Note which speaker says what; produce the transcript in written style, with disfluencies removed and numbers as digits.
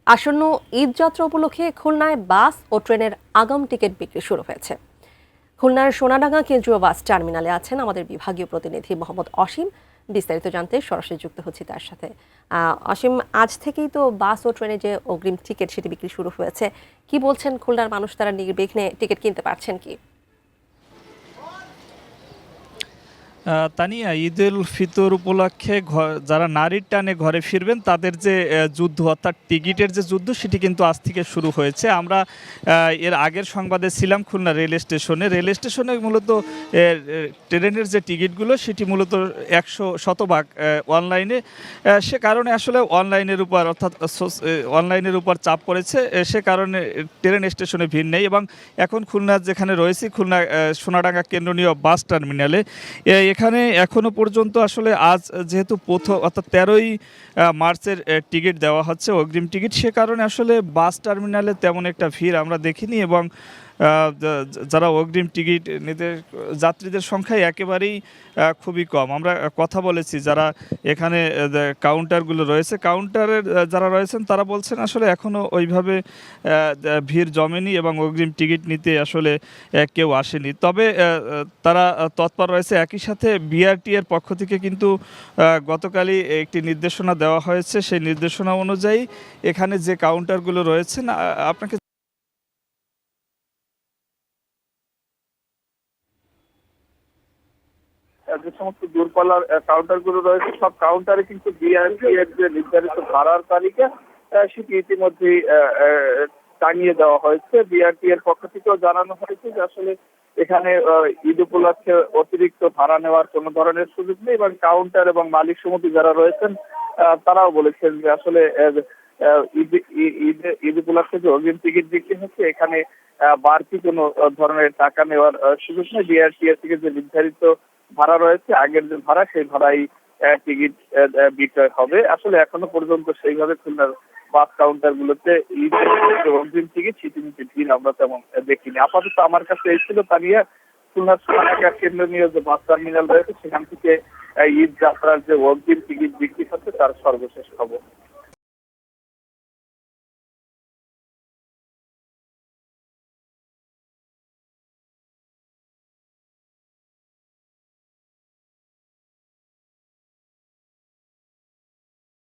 Speaker 1: আসন্ন ঈদ যাত্রা উপলক্ষে খুলনায় বাস ও ট্রেনের আগাম টিকিট বিক্রি শুরু হয়েছে। খুলনার সোনাডাঙ্গা কেন্দ্রীয় বাস টার্মিনালে আছেন আমাদের বিভাগীয় প্রতিনিধি মোহাম্মদ অসীম। বিস্তারিত জানতে সরাসরি যুক্ত হচ্ছি তার সাথে। অসীম, আজ থেকেই তো বাস ও ট্রেনে যে অগ্রিম টিকিট সেটি বিক্রি শুরু হয়েছে, কি বলছেন খুলনার মানুষ, তারা নির্বিঘ্নে টিকিট কিনতে পারছেন কি?
Speaker 2: তানিয়া, ঈদ উল ফিতর উপলক্ষে যারা নারীর টানে ঘরে ফিরবেন তাদের যে যুদ্ধ, অর্থাৎ টিকিটের যে যুদ্ধ, সেটি কিন্তু আজ থেকে শুরু হয়েছে। আমরা এর আগের সংবাদে ছিলাম খুলনা রেল স্টেশনে। রেল স্টেশনে মূলত ট্রেনের যে টিকিটগুলো সেটি মূলত 100% অনলাইনে। সে কারণে আসলে অনলাইনের উপর, অর্থাৎ অনলাইনের উপর চাপ পড়েছে। সে কারণে ট্রেন স্টেশনে ভিড় নেই। এবং এখন খুলনা যেখানে রয়েছি, খুলনা সোনাডাঙ্গা কেন্দ্রীয় বাস টার্মিনালে, এখানে এখনো পর্যন্ত আসলে আজ যেহেতু প্রথম, অর্থাৎ 13ই মার্চের টিকিট দেওয়া হচ্ছে, অগ্রিম টিকিট, সে কারণে আসলে বাস টার্মিনালে তেমন একটা ভিড় আমরা দেখিনি। এবং যারা অগ্রিম টিকিট নিতে, যাত্রীদের সংখ্যায় একেবারেই খুবই কম। আমরা কথা বলেছি যারা এখানে কাউন্টারগুলো রয়েছে, কাউন্টারের যারা রয়েছেন তারা বলছেন আসলে এখনও ওইভাবে ভিড় জমেনি এবং অগ্রিম টিকিট নিতে আসলে কেউ আসেনি। তবে তারা তৎপর রয়েছে। একই সাথে বিআরটি এর পক্ষ থেকে কিন্তু গতকালই একটি নির্দেশনা দেওয়া হয়েছে। সেই নির্দেশনা অনুযায়ী এখানে যে কাউন্টারগুলো রয়েছেন, আপনাকে
Speaker 3: যে সমস্ত দূরপাল্লার কাউন্টার গুলো রয়েছে, সব কাউন্টারে কিন্তু বিআরটি এর যে নির্ধারিত ভাড়ার তালিকা সেটি ইতিমধ্যেই টাঙিয়ে দেওয়া হয়েছে। বিআরটি এর পক্ষ থেকেও জানানো হয়েছে যে আসলে এখানে ঈদ উপলক্ষে অতিরিক্ত ভাড়া নেওয়ার কোনো ধরনের সুযোগ নেই। এবং কাউন্টার এবং মালিক সমিতি যারা রয়েছেন তারাও বলেছেন যে আসলে ঈদ উপলক্ষে যে অগ্রিম টিকিট বিক্রি হচ্ছে, এখানে বাড়তি কোনো ধরনের টাকা নেওয়ার সুযোগ নেই। বিআরটি এর থেকে যে নির্ধারিত ভাড়া রয়েছে, আগের যে ভাড়া, সেই ভাড়াই টিকিট বিক্রয় হবে। আসলে এখনো পর্যন্ত সেইভাবে খুলনার বাস কাউন্টার গুলোতে ঈদের অগ্রিম টিকিট সেটি ভিড় আমরা তেমন দেখিনি। আপাতত আমার কাছে এই ছিল তানিয়া, খুলনার সোনাডাঙ্গা কেন্দ্রীয় যে বাস টার্মিনাল রয়েছে সেখান থেকে ঈদ যাত্রার যে অগ্রিম টিকিট বিক্রি হচ্ছে তার সর্বশেষ খবর।